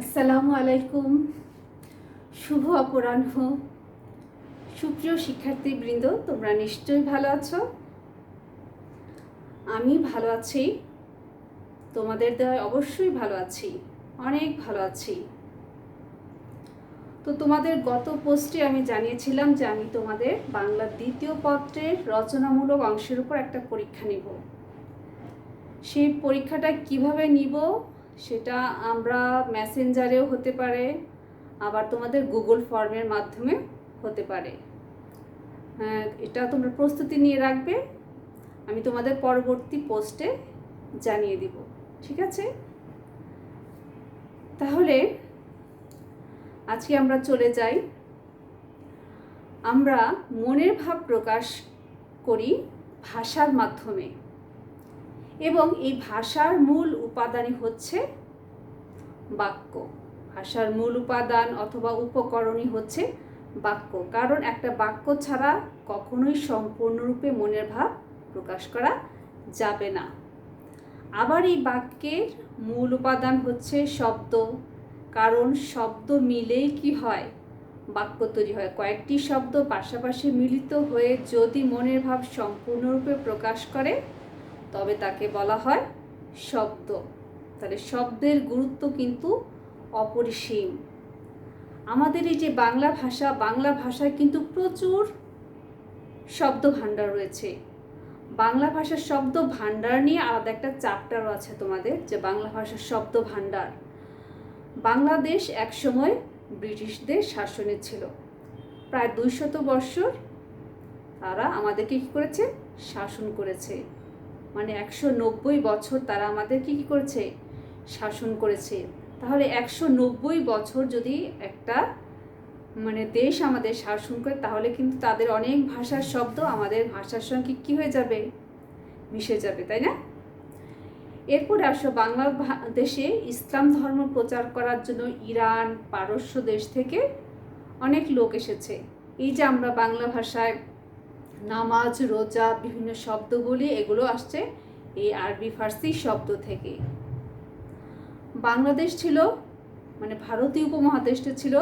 আসসালামু আলাইকুম। শুভ অপরাহ্ন। সুপ্রিয় শিক্ষার্থীবৃন্দ, তোমরা নিশ্চয়ই ভালো আছো। আমি ভালো আছি, তোমাদের দয়ায় অবশ্যই ভালো আছি, অনেক ভালো আছি। তো তোমাদের গত পোস্টে আমি জানিয়েছিলাম যে আমি তোমাদের বাংলা দ্বিতীয় পত্রের রচনামূলক অংশের উপর একটা পরীক্ষা নিব। সেই পরীক্ষাটা কিভাবে নিব সেটা আমরা মেসেঞ্জারেও হতে পারে, আবার তোমাদের গুগল ফর্মের মাধ্যমে হতে পারে। এটা তোমরা প্রস্তুতি নিয়ে রাখবে, আমি তোমাদের পরবর্তী পোস্টে জানিয়ে দিব, ঠিক আছে? তাহলে আজকে আমরা চলে যাই। আমরা মনের ভাব প্রকাশ করি ভাষার মাধ্যমে, এবং এই ভাষার মূল উপাদানই হচ্ছে বাক্য। ভাষার মূল উপাদান অথবা উপকরণই হচ্ছে বাক্য, কারণ একটা বাক্য ছাড়া কখনোই সম্পূর্ণরূপে মনের ভাব প্রকাশ করা যাবে না। আবার এই বাক্যের মূল উপাদান হচ্ছে শব্দ, কারণ শব্দ মিলেই কি হয়, বাক্য তৈরি হয়। কয়েকটি শব্দ পাশাপাশি মিলিত হয়ে যদি মনের ভাব সম্পূর্ণরূপে প্রকাশ করে তবে তাকে বলা হয় শব্দ। তাহলে শব্দের গুরুত্ব কিন্তু অপরিসীম। আমাদের এই যে বাংলা ভাষায় কিন্তু প্রচুর শব্দ ভাণ্ডার রয়েছে। বাংলা ভাষার শব্দ ভাণ্ডার নিয়ে আলাদা একটা চ্যাপ্টারও আছে তোমাদের, যে বাংলা ভাষার শব্দ ভাণ্ডার। বাংলাদেশ একসময় ব্রিটিশদের শাসনে ছিল, প্রায় 200 বৎসর তারা আমাদেরকে কী করেছে, শাসন করেছে। মানে 190 বছর তারা আমাদেরকে কী করেছে, শাসন করেছে। তাহলে 190 বছর যদি একটা দেশ আমাদের শাসন করে, তাহলে কিন্তু তাদের অনেক ভাষার শব্দ আমাদের ভাষার সঙ্গে কী হয়ে যাবে, মিশে যাবে, তাই না? এরপরে আসো, বাংলাদেশে ইসলাম ধর্ম প্রচার করার জন্য ইরান, পারস্য দেশ থেকে অনেক লোক এসেছে। এই যে আমরা বাংলা ভাষায় নামাজ, রোজা, বিভিন্ন শব্দ বলি, এগুলো আসছে এই আরবি ফার্সি শব্দ থেকে। বাংলাদেশ ছিল, ভারতীয় উপমহাদেশটা ছিল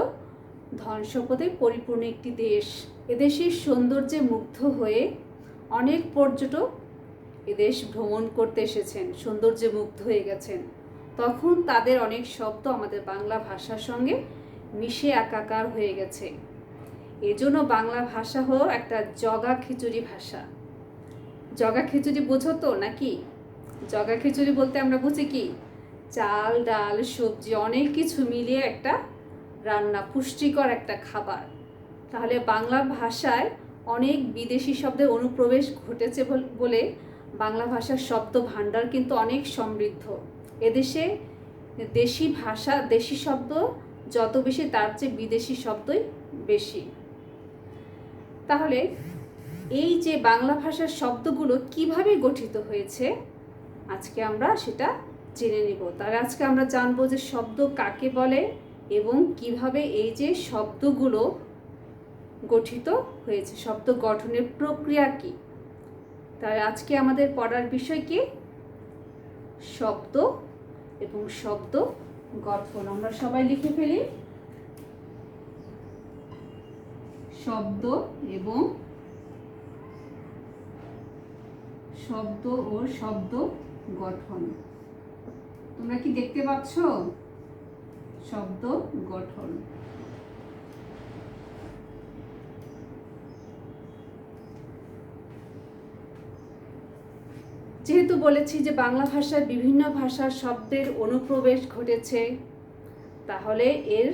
ধন সম্পদে পরিপূর্ণ একটি দেশ। এদেশের সৌন্দর্যে মুগ্ধ হয়ে অনেক পর্যটক এদেশ ভ্রমণ করতে এসেছেন, সৌন্দর্যে মুগ্ধ হয়ে গেছেন। তখন তাদের অনেক শব্দ আমাদের বাংলা ভাষার সঙ্গে মিশে একাকার হয়ে গেছে। এজন্য বাংলা ভাষা হলো একটা জগা খিচুড়ি ভাষা। জগা খিচুড়ি বোঝো তো নাকি? জগা খিচুড়ি বলতে আমরা বুঝি কি, চাল, ডাল, সবজি অনেক কিছু মিলিয়ে একটা রান্না, পুষ্টিকর একটা খাবার। তাহলে বাংলা ভাষায় অনেক বিদেশি শব্দের অনুপ্রবেশ ঘটেছে বলে বাংলা ভাষার শব্দ ভাণ্ডার কিন্তু অনেক সমৃদ্ধ। এদেশে দেশি শব্দ যত বেশি, তার চেয়ে বিদেশি শব্দই বেশি। তাহলে এই যে বাংলা ভাষার শব্দগুলো কিভাবে গঠিত হয়েছে, আজকে আমরা সেটা জেনে নিব। তাহলে আজকে আমরা জানবো যে শব্দ কাকে বলে এবং কিভাবে এই যে শব্দগুলো গঠিত হয়েছে, শব্দ গঠনের প্রক্রিয়া কি। তাহলে আজকে আমাদের পড়ার বিষয় কি, শব্দ এবং শব্দ গঠন। আমরা সবাই লিখে ফেলি, শব্দ এবং শব্দ গঠন। তোমরা কি দেখতে পাচ্ছ? শব্দ গঠন। যেহেতু বলেছি যে বাংলা ভাষায় বিভিন্ন ভাষার শব্দের অনুপ্রবেশ ঘটেছে, তাহলে এর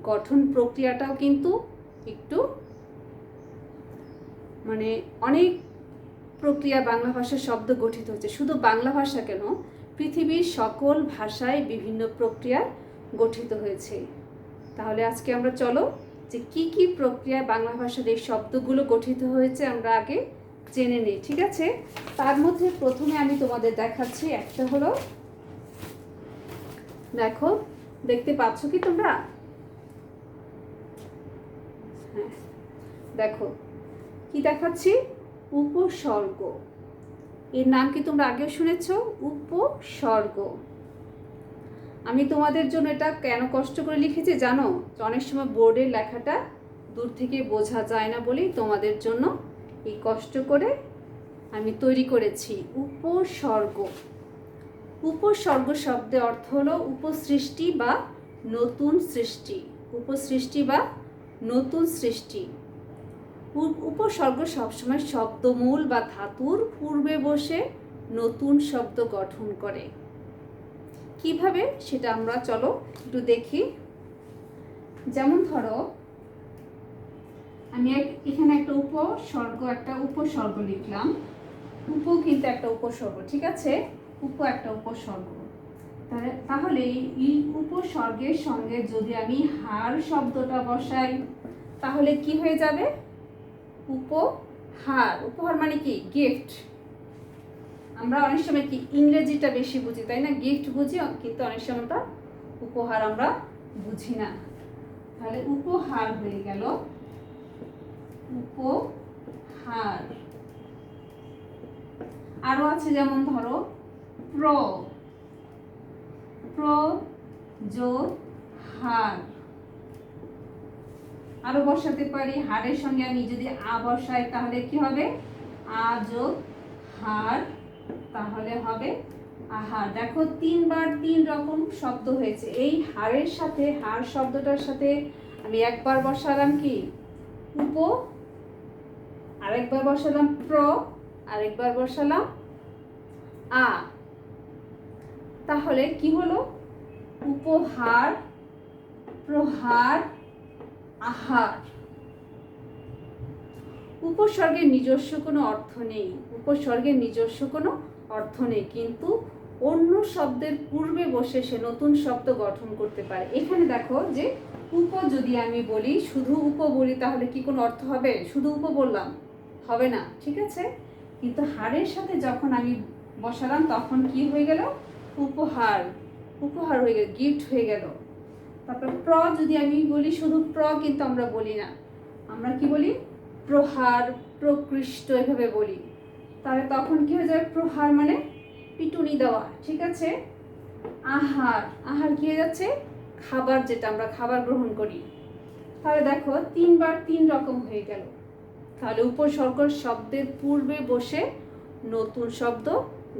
গঠন প্রক্রিয়াটাও কিন্তু একটু অনেক প্রক্রিয়া বাংলা ভাষার শব্দ গঠিত হচ্ছে। শুধু বাংলা ভাষা কেন, পৃথিবীর সকল ভাষায় বিভিন্ন প্রক্রিয়ায় গঠিত হয়েছে। তাহলে আজকে আমরা চলো যে কি কি প্রক্রিয়ায় বাংলা ভাষার এই শব্দগুলো গঠিত হয়েছে আমরা আগে জেনে নিই, ঠিক আছে? তার মধ্যে প্রথমে আমি তোমাদের দেখাচ্ছি, একটা হলো, দেখো, দেখতে পাচ্ছ কি তোমরা? হ্যাঁ, দেখো কি দেখাচ্ছি, উপসর্গ। এর নাম কি তোমরা আগেও শুনেছ, উপসর্গ। আমি তোমাদের জন্য এটা কেন কষ্ট করে লিখেছি জানো? অনেক সময় বোর্ডের লেখাটা দূর থেকে বোঝা যায় না বলেই তোমাদের জন্য এই কষ্ট করে আমি তৈরি করেছি। উপসর্গ। উপসর্গ শব্দের অর্থ হলো উপসৃষ্টি বা নতুন সৃষ্টি। উপসৃষ্টি বা নতুন সৃষ্টি। উপসর্গ সবসময় শব্দমূল বা ধাতুর পূর্বে বসে নতুন শব্দ গঠন করে। কিভাবে সেটা আমরা চলো একটু দেখি। যেমন ধরো আমি এখানে একটা উপসর্গ লিখলাম। উপ কিন্তু একটা উপসর্গ, ঠিক আছে? উপ একটা উপসর্গ। তাহলে এই উপসর্গের সঙ্গে যদি আমি হার শব্দটা বসাই তাহলে কি হয়ে যাবে? উপহার। উপহার মানে কি? গিফট। আমরা অনেক সময় কি ইংরেজিটা বেশি বুঝি, তাই না? গিফট বুঝি, কিন্তু অনেক সময় উপহার আমরা বুঝি না। তাহলে উপহার হয়ে গেল উপহার। আরো আছে, যেমন ধরো যোগ হার। আরো বসাতে পারি, হারের সঙ্গে আমি যদি আ বসাই তাহলে কি হবে? আ যোগ হার, তাহলে হবে আহার। দেখো 3 বার 3 রকম শব্দ হয়েছে। এই হারের সাথে, হার শব্দটার সাথে আমি একবার বসালাম কি উপ, আরেকবার বসালাম আরেকবার বসালাম আ। তাহলে কি হলো? উপহার, প্রহার, আহার। উপসর্গের নিজস্ব কোনো অর্থ নেই। উপসর্গের নিজস্ব কোনো অর্থ নেই, কিন্তু অন্য শব্দের পূর্বে বসে সে নতুন শব্দ গঠন করতে পারে। এখানে দেখো যে উপ যদি আমি বলি, শুধু উপ বলি, তাহলে কি কোনো অর্থ হবে? শুধু উপ বললাম, হবে না, ঠিক আছে? কিন্তু হারের সাথে যখন আমি বসালাম তখন কি হয়ে গেল? উপহার। উপহার হয়ে গেল, গিফট হয়ে গেল। তারপর যদি আমি বলি, শুধু কিন্তু আমরা বলি না, আমরা কি বলি? প্রহার, প্রকৃষ্ট, এভাবে বলি। তাহলে তখন কি হয়ে যাবে? প্রহার মানে পিটুনি দেওয়া, ঠিক আছে? আহার, আহার কি হয়ে যাচ্ছে? খাবার, যেটা আমরা খাবার গ্রহণ করি। তাহলে দেখো 3 বার 3 রকম হয়ে গেল। তাহলে উপসর্গ শব্দের পূর্বে বসে নতুন শব্দ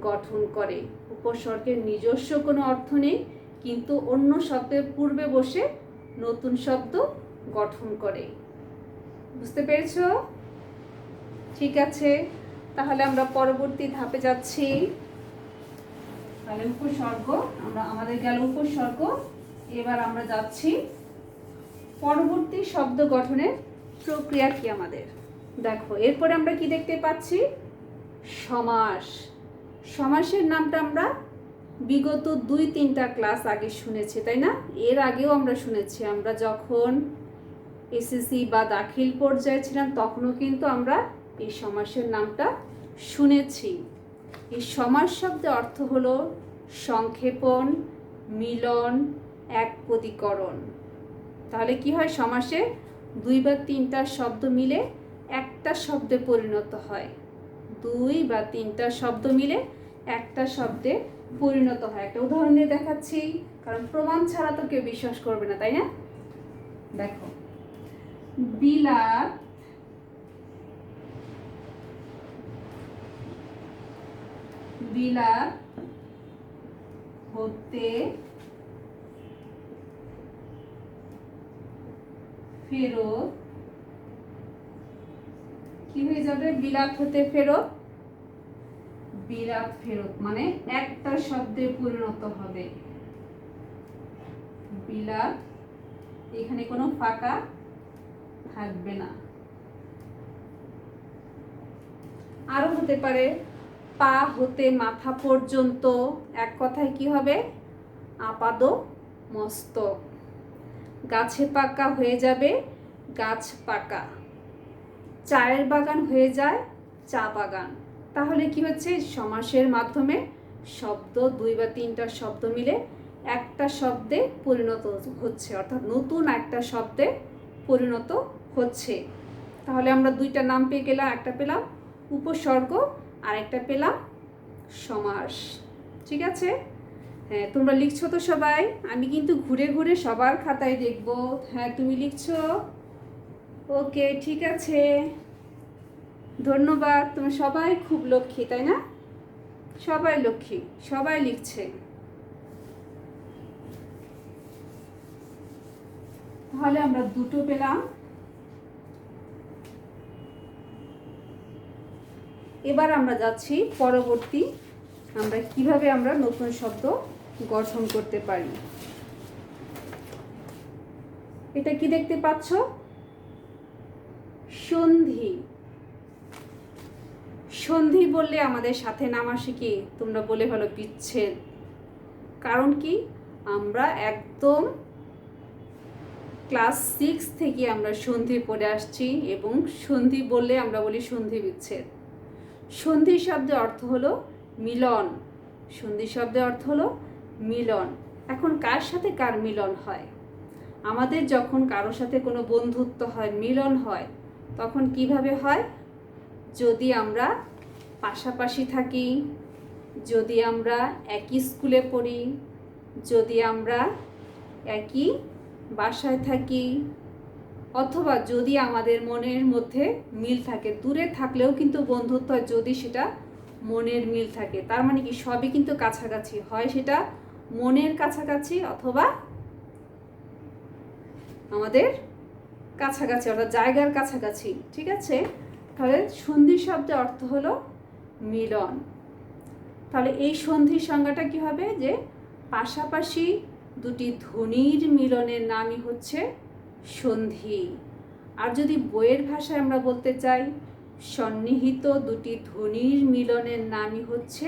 গঠন করে। উপসর্গের নিজস্ব কোনো অর্থ নেই, কিন্তু অন্য শব্দের পূর্বে বসে নতুন শব্দ গঠন করে। বুঝতে পেরেছো? ঠিক আছে, তাহলে আমরা পরবর্তী ধাপে যাচ্ছি। তাহলে উপসর্গ আমাদের গেল উপসর্গ। এবার আমরা যাচ্ছি পরবর্তী শব্দ গঠনের প্রক্রিয়া কি আমাদের। দেখো এরপরে আমরা কি দেখতে পাচ্ছি? সমাস। সমাসের নামটা আমরা বিগত 2-3টা ক্লাস আগে শুনেছি, তাই না? এর আগেও আমরা শুনেছি। আমরা যখন এসএসসি বা দাখিল পর্যায়ে ছিলাম তখনও কিন্তু আমরা এই সমাসের নামটা শুনেছি। এই সমাস শব্দের অর্থ হলো সংক্ষেপণ, মিলন, একপদীকরণ। তাহলে কি হয়? সমাসে 2 বা 3টা শব্দ মিলে একটা শব্দে পরিণত হয়। 2 বা 3টা শব্দ মিলে একটা শব্দে পরিণত হয়। একটা উদাহরণ দিয়ে দেখাচ্ছি, কারণ প্রমাণ ছাড়া তো কেউ বিশ্বাস করবে না, তাই না? দেখো, বিলাত, বিলাত হতে ফেরত। কি হয়ে যাবে? বিলাত হতে ফেরত। বিলাত ফেরত মানে একটা শব্দে পরিণত হবে। বিলাত, এখানে কোনো ফাঁকা থাকবে না। আরো হতে পারে পা হতে মাথা পর্যন্ত। এক কথায় কি হবে? আপাদ মস্তক। গাছে পাকা হয়ে যাবে গাছ পাকা। চায়ের বাগান হয়ে যায় চা বাগান। তাহলে কি হচ্ছে? সমাসের মাধ্যমে শব্দ 2 বা 3টা শব্দ মিলে একটা শব্দে পরিণত হচ্ছে, অর্থাৎ নতুন একটা শব্দে পরিণত হচ্ছে। তাহলে আমরা 2টা নাম পেয়ে গেলাম। একটা পেলাম উপসর্গ, আর একটা পেলাম সমাস। ঠিক আছে? হ্যাঁ, তোমরা লিখছো তো সবাই? আমি কিন্তু ঘুরে ঘুরে সবার খাতায় দেখব। হ্যাঁ, তুমি লিখছো? ওকে, ঠিক আছে, ধন্যবাদ। তুমি সবাই খুব লক্ষ্মী, তাই না? সবাই লক্ষ্মী, সবাই লিখছে। তাহলে আমরা দুটো পেলাম। এবার আমরা যাচ্ছি পরবর্তী, আমরা কিভাবে আমরা নতুন শব্দ গঠন করতে পারি। এটা কি দেখতে পাচ্ছ? সন্ধি। সন্ধি বললে আমাদের সাথে নাম আসে কি? তোমরা বলে ভালো, বিচ্ছেদ। কারণ কি, আমরা একদম ক্লাস 6 থেকে আমরা সন্ধি পড়ে আসছি, এবং সন্ধি বললে আমরা বলি সন্ধি বিচ্ছেদ। সন্ধি শব্দের অর্থ হলো মিলন। সন্ধি শব্দের অর্থ হলো মিলন। এখন কার সাথে কার মিলন হয়? আমাদের যখন কারোর সাথে কোনো বন্ধুত্ব হয়, মিলন হয়, তখন কিভাবে হয়? যদি আমরা পাশাপাশি থাকি, যদি আমরা একই স্কুলে পড়ি, যদি আমরা একই বাসায় থাকি, অথবা যদি আমাদের মনের মধ্যে মিল থাকে। দূরে থাকলেও কিন্তু বন্ধুত্ব হয় যদি সেটা মনের মিল থাকে। তার মানে কি, সবই কিন্তু কাছাকাছি হয়, সেটা মনের কাছাকাছি অথবা আমাদের কাছাকাছি, অর্থাৎ জায়গার কাছাকাছি। ঠিক আছে? তাহলে সন্ধি শব্দের অর্থ হলো মিলন। তাহলে এই সন্ধির সংজ্ঞাটা কি হবে? যে পাশাপাশি দুটি ধ্বনির মিলনের নামই হচ্ছে সন্ধি। আর যদি বইয়ের ভাষায় আমরা বলতে চাই, সন্নিহিত দুটি ধ্বনির মিলনের নামই হচ্ছে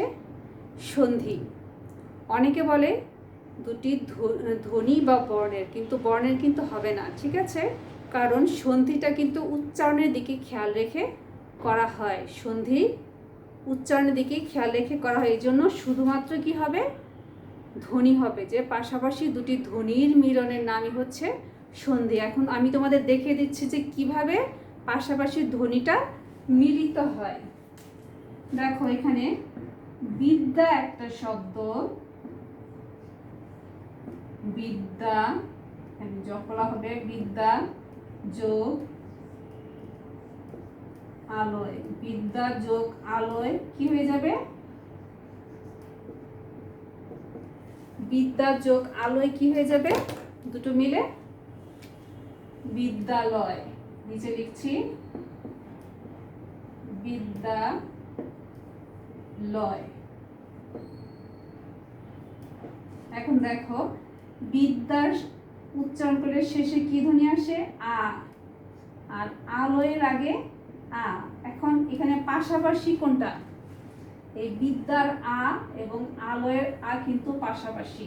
সন্ধি। অনেকে বলে দুটি ধ্বনি বা বর্ণের, কিন্তু বর্ণের কিন্তু হবে না। ঠিক আছে? কারণ সন্ধিটা কিন্তু উচ্চারণের দিকে খেয়াল রেখে করা হয়। সন্ধি উচ্চারণের দিকে খেয়াল রেখে করা হয়, এই জন্য শুধুমাত্র কি হবে? ধ্বনি হবে। যে পাশাপাশি দুটি ধ্বনির মিলনের নামই হচ্ছে সন্ধি। এখন আমি তোমাদের দেখিয়ে দিচ্ছি যে কিভাবে পাশাপাশি ধ্বনিটা মিলিত হয়। দেখো, এখানে বিদ্যা একটা শব্দ, বিদ্যা যখলা হবে, বিদ্যা যোগ আলোয়। বিদ্যা যোগ আলোয় কি হয়ে যাবে? বিদ্যা যোগ আলোয় কি হয়ে যাবে? দুটো মিলে বিদ্যালয়। নিচে লিখছি বিদ্যালয়। এখন দেখো, বিদ্যার উচ্চারণ করে শেষে কি ধ্বনি আসে? আ। আর আলোয়ের আগে আ। এখন এখানে পাশাপাশি কোনটা? এই বিদ্যার আ এবং আলোয়ের আ কিন্তু পাশাপাশি।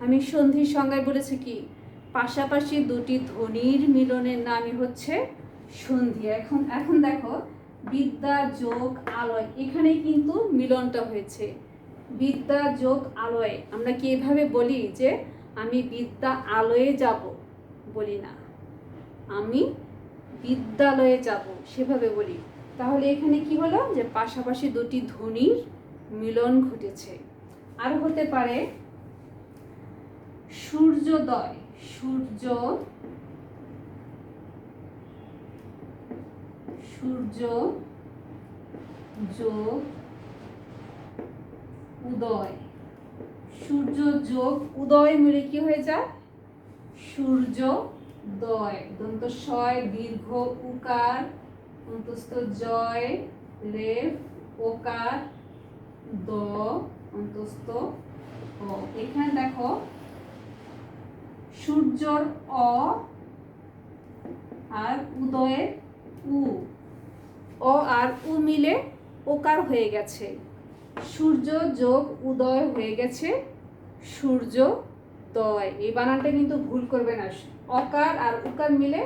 আমি সন্ধির সংজ্ঞায় বলেছি কি, পাশাপাশি দুটি ধ্বনির মিলনের নামই হচ্ছে সন্ধি। এখন দেখো, বিদ্যা যোগ আলয়, এখানে কিন্তু মিলনটা হয়েছে। বিদ্যা যোগ আলয়, আমরা কি এভাবে বলি যে আমি বিদ্যা আলয়ে যাব? বলি না, আমি বিদ্যালয়ে যাব, সেভাবে বলি। তাহলে এখানে কি হলো? যে পাশাপাশি দুটি ধ্বনির মিলন ঘটেছে। আর হতে পারে সূর্যোদয়। সূর্য যোগ উদয়। সূর্য যোগ উদয় মিলে কি হয়ে যায়? সূর্যোদয়। দন্ত শয় দীর্ঘ উকার, অন্তস্থ জয় রেফ ওকার দ অন্তস্থ ও। এখানে দেখো, সূর্যর অ আর উদয়ের উ, অ আর উ মিলে ওকার হয়ে গেছে। সূর্য যোগ উদয় হয়ে গেছে সূর্যোদয়। এই বানানটা কিন্তু ভুল করবে না, অকার আর উকার মিলে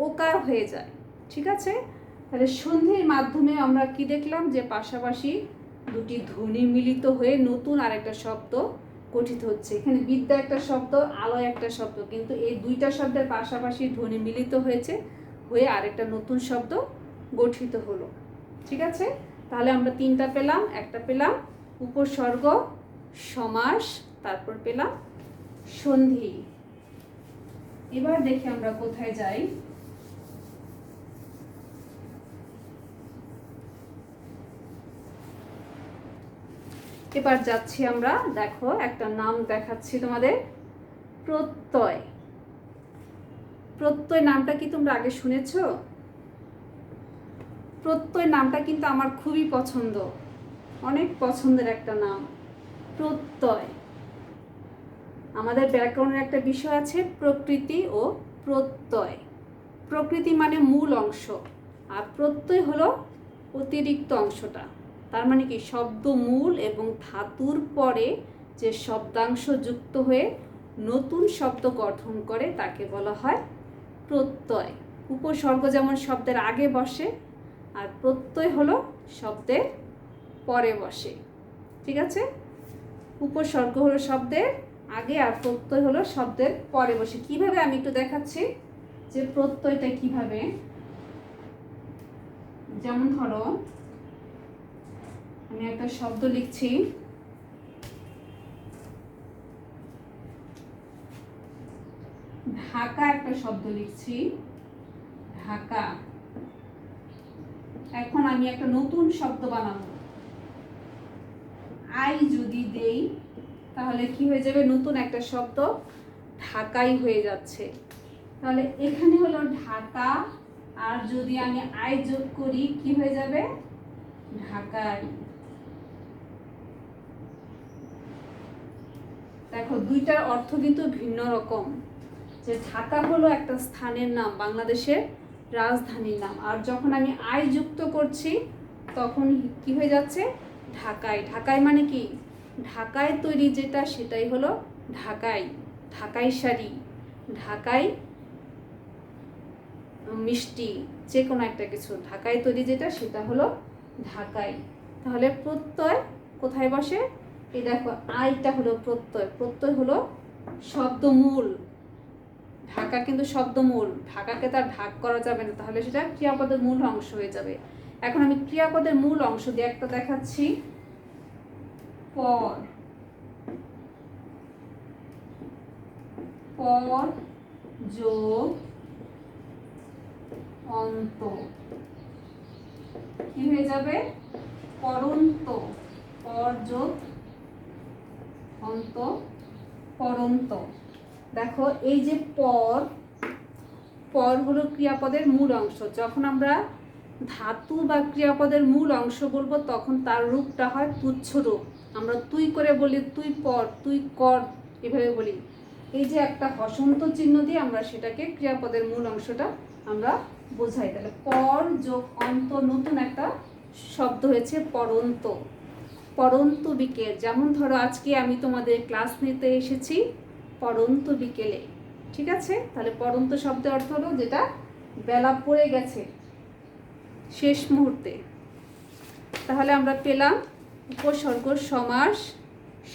ওকার হয়ে যায়। ঠিক আছে? তাহলে সন্ধির মাধ্যমে আমরা কি দেখলাম? যে পাশাপাশি দুটি ধ্বনি মিলিত হয়ে নতুন আরেকটা শব্দ গঠিত হচ্ছে। এখানে বিদ্যা একটা শব্দ, আলোয় একটা শব্দ, কিন্তু এই দুইটা শব্দের পাশাপাশি ধ্বনি মিলিত হয়েছে, হয়ে আরেকটা নতুন শব্দ গঠিত হলো। ঠিক আছে? তাহলে আমরা তিনটা পেলাম। একটা পেলাম উপসর্গ, সমাস, তারপর পেলাম সন্ধি। এবার দেখি আমরা কোথায় যাই। এবার যাচ্ছি আমরা, দেখো একটা নাম দেখাচ্ছি তোমাদের, প্রত্যয়। প্রত্যয় নামটা কি তোমরা আগে শুনেছো? প্রত্যয় নামটা কিন্তু আমার খুবই পছন্দ, অনেক পছন্দের একটা নাম প্রত্যয়। আমাদের ব্যাকরণের একটা বিষয় আছে প্রকৃতি ও প্রত্যয়। প্রকৃতি মানে মূল অংশ, আর প্রত্যয় হলো অতিরিক্ত অংশটা। তার মানে কি, শব্দ মূল এবং ধাতুর পরে যে শব্দাংশ যুক্ত হয়ে নতুন শব্দ গঠন করে তাকে বলা হয় প্রত্যয়। উপসর্গ যেমন শব্দের আগে বসে, আর প্রত্যয় হলো শব্দের পরে বসে। ঠিক আছে, উপসর্গ হলো শব্দের আগে আর প্রত্যয় হলো শব্দের পরে বসে। কিভাবে আমি একটু দেখাচ্ছি যে প্রত্যয়টা কিভাবে। যেমন ধরো আমি একটা শব্দ লিখছি, ঢাকা একটা শব্দ লিখছি, ঢাকা। এখন আমি একটা নতুন শব্দ বানাবো, আই যদি দেই তাহলে কি হয়ে যাবে, নতুন একটা শব্দ ঢাকাই হয়ে যাচ্ছে। তাহলে এখানে হলো ঢাকা, আর যদি আমি আই যোগ করি কি হয়ে যাবে, ঢাকাই। দেখো দুইটার অর্থ কিন্তু ভিন্ন রকম। যে ঢাকা হলো একটা স্থানের নাম, বাংলাদেশের রাজধানীর নাম, আর যখন আমি আই যুক্ত করছি তখন কি হয়ে যাচ্ছে, ঢাকাই। ঢাকাই মানে কি, ঢাকায় তৈরি যেটা সেটাই হলো ঢাকাই। ঢাকাই শাড়ি, ঢাকাই মিষ্টি, যে কোনো একটা কিছু ঢাকায় তৈরি যেটা সেটা হলো ঢাকাই। তাহলে প্রত্যয় কোথায় বসে, এই দেখো আইটা হলো প্রত্যয়। প্রত্যয় হলো শব্দমূল, ঢাকা কিন্তু শব্দমূল, ঢাকাকে তার ঢাক করা যাবে না, তাহলে সেটা ক্রিয়াপদের মূল অংশ হয়ে যাবে। এখন আমি ক্রিয়াপদের মূল অংশ দিয়ে একটা দেখাচ্ছি, পর। পর যোগ অন্ত কি হয়ে যাবে, পরন্ত। পর যোগ অন্ত, পরন্ত। দেখো এই যে পর, পর হলো ক্রিয়াপদের মূল অংশ। যখন আমরা ধাতু বা ক্রিয়াপদের মূল অংশ বলবো তখন তার রূপটা হয় তুচ্ছ রূপ। আমরা তুই করে বলি, তুই পর, তুই কর, এভাবে বলি। এই যে একটা হসন্ত চিহ্ন দিয়ে আমরা সেটাকে ক্রিয়াপদের মূল অংশটা আমরা বোঝাই। তাহলে পর যোগ অন্ত, নতুন একটা শব্দ হয়েছে পরন্ত। পরন্ত বিকেল, যেমন ধরো আজকে আমি তোমাদের ক্লাস নিতে এসেছি পরন্ত বিকেলে। ঠিক আছে, তাহলে পরন্ত শব্দের অর্থ হলো যেটা বেলা পড়ে গেছে, শেষ মুহূর্তে। তাহলে আমরা পেলাম উপসর্গ, সমাস,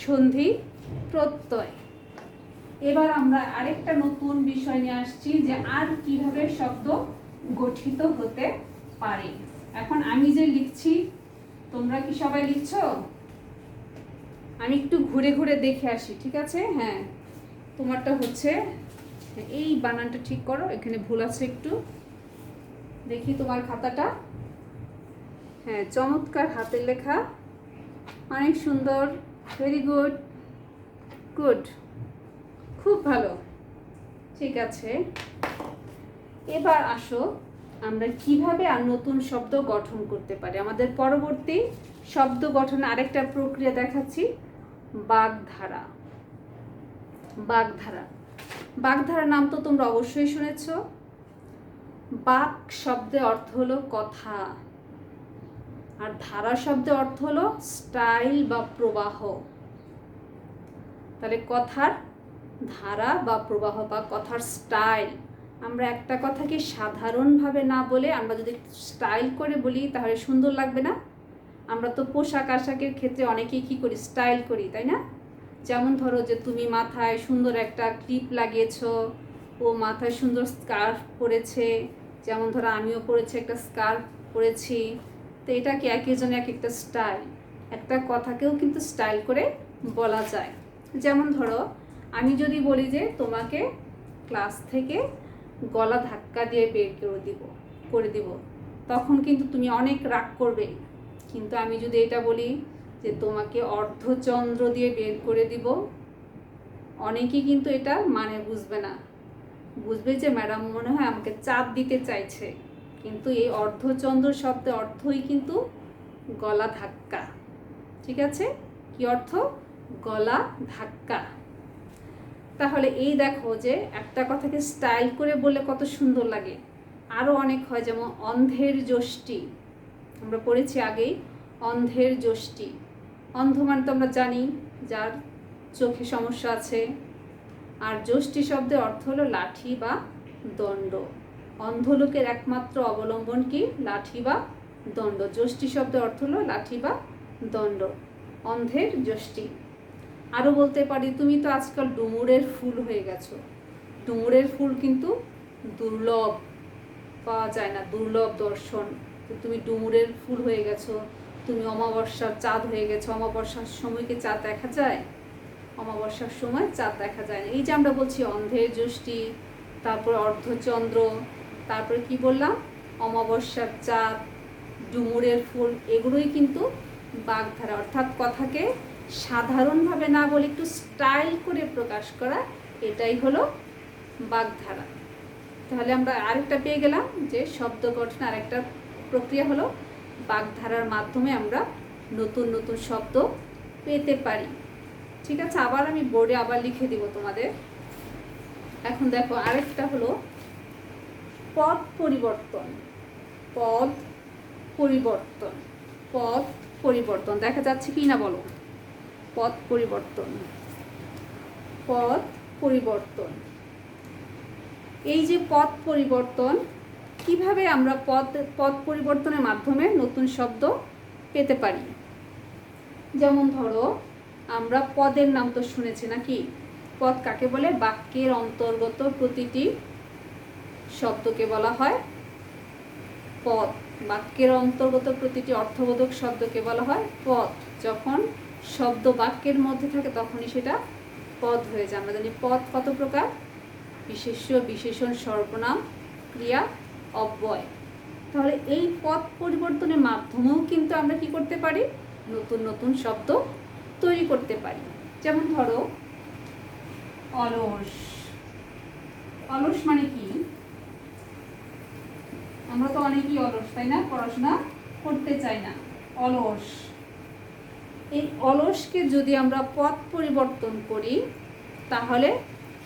সন্ধি, প্রত্যয়। এবার আমরা আরেকটা নতুন বিষয় নিয়ে আসছি যে আর কিভাবে শব্দ গঠিত হতে পারে। এখন আমি যে লিখছি, তোমরা কি সবাই লিখছো? আমি একটু ঘুরে ঘুরে দেখে আসি, ঠিক আছে? হ্যাঁ, তোমারটা হচ্ছে, এই বানানটা ঠিক করো, এখানে ভুল আছে একটু। দেখি তোমার খাতাটা। হ্যাঁ, চমৎকার হাতের লেখা, অনেক সুন্দর, ভেরি গুড, গুড, খুব ভালো। ঠিক আছে, এবার আসো আমরা কিভাবে আর নতুন শব্দ গঠন করতে পারি। আমাদের পরবর্তী শব্দ গঠনে আরেকটা প্রক্রিয়া দেখাচ্ছি, বাগধারা। বাগধারা, বাগধারা নাম তো তোমরা অবশ্যই শুনেছ। বাক শব্দের অর্থ হলো কথা, আর ধারা শব্দের অর্থ হলো স্টাইল বা প্রবাহ। তাহলে কথার ধারা বা প্রবাহ বা কথার স্টাইল, আমরা একটা কথাকে সাধারণভাবে না বলে আমরা যদি স্টাইল করে বলি তাহলে সুন্দর লাগবে না? আমরা তো পোশাক আশাকের ক্ষেত্রে অনেকেই কী করি, স্টাইল করি, তাই না? যেমন ধরো যে তুমি মাথায় সুন্দর একটা ক্লিপ লাগিয়েছো, ও মাথায় সুন্দর স্কার্ফ পরেছে, যেমন ধরো আমিও পরেছি একটা স্কার্ফ পরেছি। তো এটা কি একজনের এক একটা স্টাইল। একটা কথাকেও কিন্তু স্টাইল করে বলা যায়। যেমন ধরো আমি যদি বলি যে তোমাকে ক্লাস থেকে গলা ধাক্কা দিয়ে বের করে দিব, তখন কিন্তু তুমি অনেক রাগ করবে। কিন্তু আমি যদি এটা বলি যে তোমাকে অর্ধচন্দ্র দিয়ে বের করে দিব, অনেকেই কিন্তু এটা মানে বুঝবে না, বুঝবে যে ম্যাডাম মনে হয় আমাকে চাপ দিতে চাইছে। কিন্তু এই অর্ধচন্দ্র শব্দের অর্থই কিন্তু গলা ধাক্কা। ঠিক আছে, কি অর্থ? গলা ধাক্কা। তাহলে এই দেখো যে একটা কথাকে স্টাইল করে বললে কত সুন্দর লাগে। আরও অনেক হয়, যেমন অন্ধের যষ্টি, আমরা পড়েছি আগেই, অন্ধের যষ্টি। অন্ধ মানে তো আমরা জানি যার চোখে সমস্যা আছে। আর যষ্টি শব্দের অর্থ হলো লাঠি বা দণ্ড। অন্ধ লোকের একমাত্র অবলম্বন কি? লাঠি বা দণ্ড। যষ্টি শব্দের অর্থ হলো লাঠি বা দণ্ড, অন্ধের যষ্টি। আরও বলতে পারি, তুমি তো আজকাল ডুমুরের ফুল হয়ে গেছো। ডুমুরের ফুল কিন্তু দুর্লভ, পাওয়া যায় না, দুর্লভ দর্শন। তুমি ডুমুরের ফুল হয়ে গেছো, তুমি অমাবস্যার চাঁদ হয়ে গেছো। অমাবস্যার সময় কি চাঁদ দেখা যায়? অমাবস্যার সময় চাঁদ দেখা যায় না। এই যে আমরা বলছি অন্ধের যষ্টি, তারপর অর্ধচন্দ্র, তারপরে কি বললাম, অমাবস্যার চাঁদ, ডুমুরের ফুল, এগুলোই কিন্তু বাগধারা। অর্থাৎ কথাকে সাধারণভাবে না বলে একটু স্টাইল করে প্রকাশ করা, এটাই হলো বাগধারা। তাহলে আমরা আরেকটা পেয়ে গেলাম যে শব্দ গঠন আরেকটা প্রক্রিয়া হলো বাগধারার মাধ্যমে আমরা নতুন নতুন শব্দ পেতে পারি। ঠিক আছে, আবার আমি বোর্ডে আবার লিখে দিব তোমাদের। এখন দেখো আরেকটা হলো পদ পরিবর্তন। পদ পরিবর্তন, পদ পরিবর্তন দেখা যাচ্ছে কি না বলো? পদ পরিবর্তন, পদ পরিবর্তন। এই যে পদ পরিবর্তন, কিভাবে আমরা পদ পরিবর্তনের মাধ্যমে নতুন শব্দ পেতে পারি? যেমন ধরো আমরা পদের নাম তো শুনেছি নাকি? পদ কাকে বলে? বাক্যের অন্তর্গত প্রতিটি শব্দকে বলা হয় পদ। বাক্যের অন্তর্গত প্রতিটি অর্থবোধক শব্দকে বলা হয় পদ। যখন শব্দ বাক্যের মধ্যে থাকে তখনই সেটা পদ হয়ে যায়। আমরা জানি পদ কত প্রকার: বিশেষ্য, বিশেষণ, সর্বনাম, ক্রিয়া, অব্যয়। তাহলে এই পদ পরিবর্তনের মাধ্যমেও কিন্তু আমরা কি করতে পারি? নতুন নতুন শব্দ তৈরি করতে পারি। যেমন ধরো অলস। অলস মানে কি? আমরা তো অনেকেই অলস, তাই না? পড়াশোনা করতে চাই না, অলস। এই অলসকে যদি আমরা পদ পরিবর্তন করি তাহলে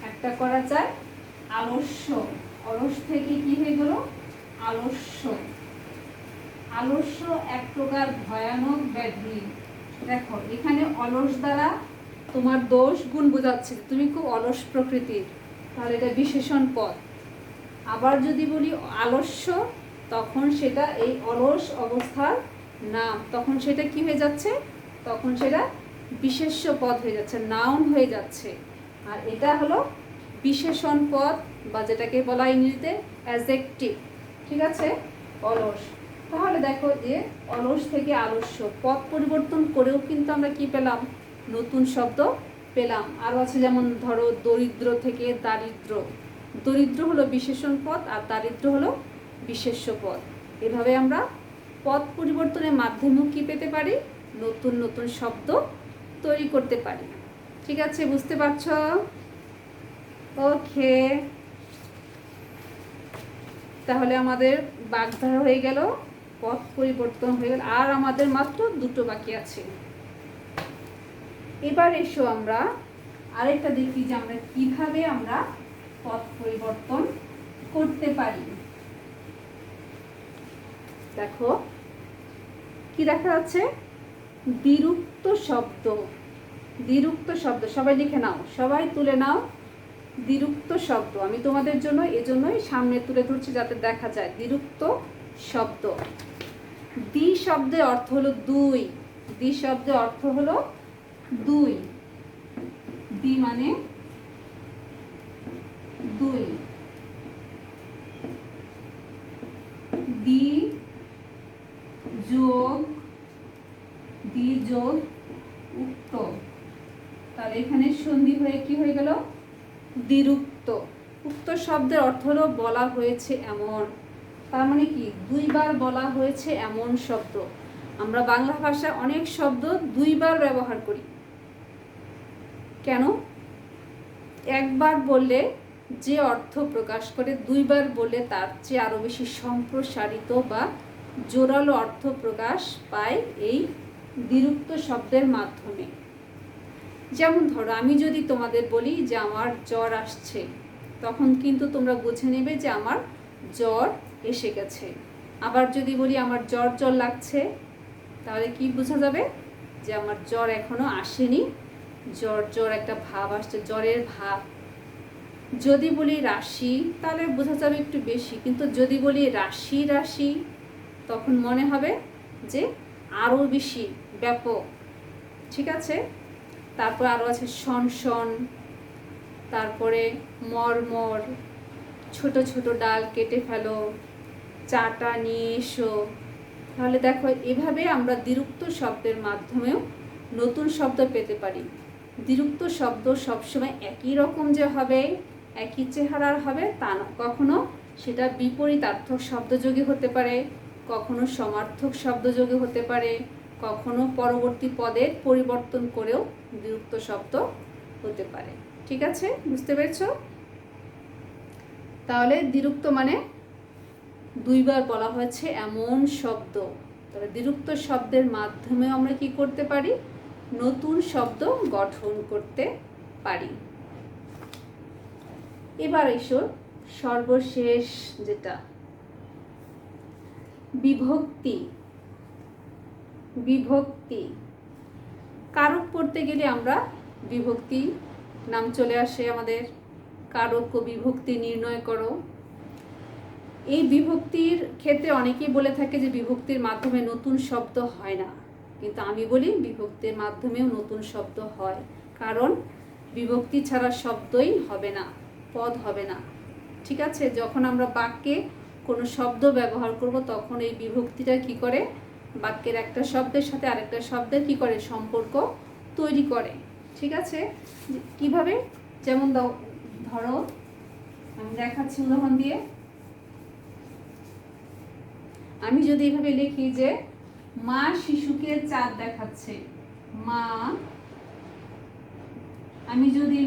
একটা করা যায় আলস্য। অলস থেকে কি হয়ে গেল? আলস্য। আলস্য এক প্রকার ভয়ানক ব্যাধি। দেখো এখানে অলস দ্বারা তোমার দোষ গুণ বোঝাচ্ছে, তুমি খুব অলস প্রকৃতির, তাহলে এটা বিশেষণ পদ। আবার যদি বলি আলস্য, তখন সেটা এই অলস অবস্থার নাম, তখন সেটা কি হয়ে যাচ্ছে? তখন সেটা বিশেষ্য পদ হয়ে যাচ্ছে, নাউন হয়ে যাচ্ছে। আর এটা হলো বিশেষণ পদ, বা যেটাকে বলা হয় ইংরেজিতে অ্যাডজেক্টিভ। ঠিক আছে, অলস। তাহলে দেখো যে অলস থেকে আলস্য, পদ পরিবর্তন করেও কিন্তু আমরা কি পেলাম? নতুন শব্দ পেলাম। আরও আছে যেমন ধরো দরিদ্র থেকে দারিদ্র। দরিদ্র হলো বিশেষণ পদ আর দারিদ্র হলো বিশেষ্য পদ। এভাবে আমরা পদ পরিবর্তনের মাধ্যমেও কি পেতে পারি? নতুন নতুন শব্দ তৈরি করতে পারি। ঠিক আছে, বুঝতে পারছো? ওকে, তাহলে আমাদের বাগধারা হয়ে গেল, পদ পরিবর্তন হয়ে গেল, আর আমাদের মাত্র দুটো বাকি আছে। এবার এসো আমরা আরেকটা দেখি যে আমরা কিভাবে আমরা পদ পরিবর্তন করতে পারি। দেখো কি দেখা যাচ্ছে? দ্বিরুক্ত শব্দ। দ্বিরুক্ত শব্দ সবাই লিখে নাও, সবাই তুলে নাও। দ্বিরুক্ত শব্দ আমি তোমাদের জন্য এজন্যই সামনে তুলে ধরছি যাতে দেখা যায়। দ্বিরুক্ত শব্দ। দ্বি শব্দের অর্থ হলো দুই। দ্বি শব্দের অর্থ হলো দুই। দ্বি মানে দুই। দ্বি যোগ উক্ত। তাহলে এখানে সন্ধি হয়ে কি হয়ে গেল? দ্বিরুক্ত। উক্ত শব্দের অর্থ হলো বলা হয়েছে এমন। তার মানে কি? দুইবার বলা হয়েছে এমন শব্দ। আমরা বাংলা ভাষায় অনেক শব্দ দুইবার ব্যবহার করি। কেন? একবার বললে যে অর্থ প্রকাশ করে, দুইবার বললে তার চেয়ে আরো বেশি সম্প্রসারিত বা জোরালো অর্থ প্রকাশ পায় এই দ্বিরুক্ত শব্দের মাধ্যমে। যেমন ধরো, আমি যদি তোমাদের বলি যে আমার জ্বর আসছে, তখন কিন্তু তোমরা বুঝে নেবে যে আমার জ্বর এসে গেছে। আবার যদি বলি আমার জ্বর জ্বর লাগছে, তাহলে কি বোঝা যাবে? যে আমার জ্বর এখনো আসেনি, জ্বর জ্বর একটা ভাব আসছে, জ্বরের ভাব। যদি বলি রাশি, তাহলে বোঝা যাবে একটু বেশি। কিন্তু যদি বলি রাশি রাশি, তখন মনে হবে যে আরও বেশি ব্যাপক। ঠিক আছে? তারপর আরও আছে শন শন, তারপরে মরমর, ছোট ছোট ডাল কেটে ফেলো, চাটা নিয়ে এসো। তাহলে দেখো, এভাবে আমরা দ্বিরুক্ত শব্দের মাধ্যমেও নতুন শব্দ পেতে পারি। দ্বিরুক্ত শব্দ সবসময় একই রকম যে হবে, একই চেহারার হবে তা না। কখনো সেটা বিপরীতার্থক শব্দযোগী হতে পারে, কখনো সমার্থক শব্দযোগী হতে পারে, কখনো পরবর্তী পদের পরিবর্তন করেও দ্বিরুক্ত শব্দ হতে পারে। ঠিক আছে? বুঝতে পেরেছ? তাহলে দ্বিরুক্ত মানে দুইবার বলা হয়েছে এমন শব্দ। তবে দ্বিরুক্ত শব্দের মাধ্যমে আমরা কি করতে পারি? নতুন শব্দ গঠন করতে পারি। এবার এসো সর্বশেষ যেটা, বিভক্তি। বিভক্তি কারক পড়তে গেলে আমরা বিভক্তি নাম চলে আসে আমাদের। কারক ও বিভক্তি নির্ণয় করো। এই বিভক্তির ক্ষেত্রে অনেকেই বলে থাকে যে বিভক্তির মাধ্যমে নতুন শব্দ হয় না, কিন্তু আমি বলি বিভক্তির মাধ্যমেও নতুন শব্দ হয়। কারণ বিভক্তি ছাড়া শব্দই হবে না, পদ হবে না। ঠিক আছে? যখন আমরা বাক্যে কোনো শব্দ ব্যবহার করব, তখন এই বিভক্তিটা কি করে? বাক্যের একটা শব্দের সাথে আরেকটা শব্দের কি করে? সম্পর্ক তৈরি করে। ঠিক আছে? কিভাবে? যেমন ধরো, আমি দেখাচ্ছি উদাহরণ দিয়ে। আমি যদি এভাবে লিখি যে মা শিশুকে চাঁদ দেখাচ্ছে, মা, আমি যদি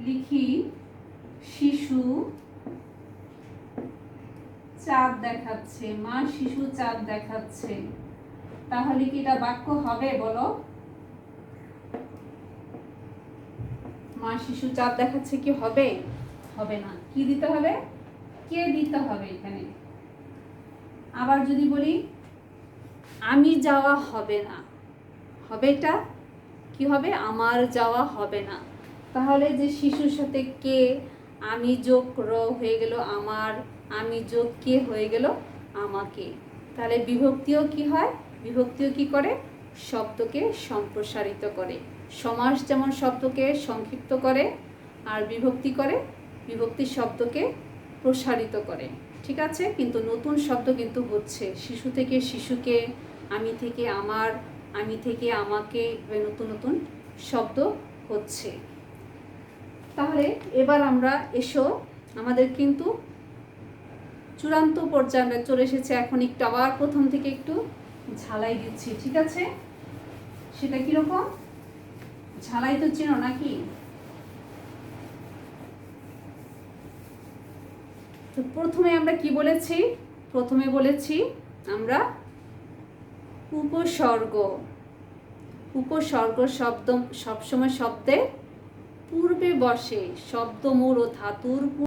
লিখি শিশু চাঁদ দেখাচ্ছে, মা শিশু চাঁদ দেখাচ্ছে, তাহলে কি এটা বাক্য হবে? বলো। মা শিশু চাঁদ দেখাচ্ছে কি হবে? হবে না। কি দিতে হবে? কে দিতে হবে এখানে। আবার যদি বলি আমি যাওয়া হবে না, হবে এটা কি হবে? আমার যাওয়া হবে না। তাহলে যে শিশুর সাথে কে, আমি যোগ র হয়ে গেল আমার, আমি যোগ কে হয়ে গেল আমাকে। তাহলে বিভক্তিও কি হয়? বিভক্তিও কি করে? শব্দকে সম্প্রসারিত করে। সমাস যেমন শব্দকে সংক্ষিপ্ত করে, আর বিভক্তি করে বিভক্তি শব্দকে প্রসারিত করে। ঠিক আছে? কিন্তু নতুন শব্দ কিন্তু হচ্ছে, শিশু থেকে শিশুকে, আমি থেকে আমার, আমি থেকে আমাকে, নতুন নতুন শব্দ হচ্ছে। তাহলে এবার আমরা এসো, আমাদের কিন্তু চূড়ান্ত পর্যায়ে আমরা চলে এসেছে। এখন একটু আবার প্রথম থেকে একটু ঝালাই দিচ্ছি। ঠিক আছে? সেটা কিরকম? ঝালাই তো চেনো নাকি? তো প্রথমে আমরা কি বলেছি? প্রথমে বলেছি আমরা উপসর্গ। উপসর্গ শব্দ সবসময় শব্দের পূর্বে বসে, শব্দমূল ও ধাতুর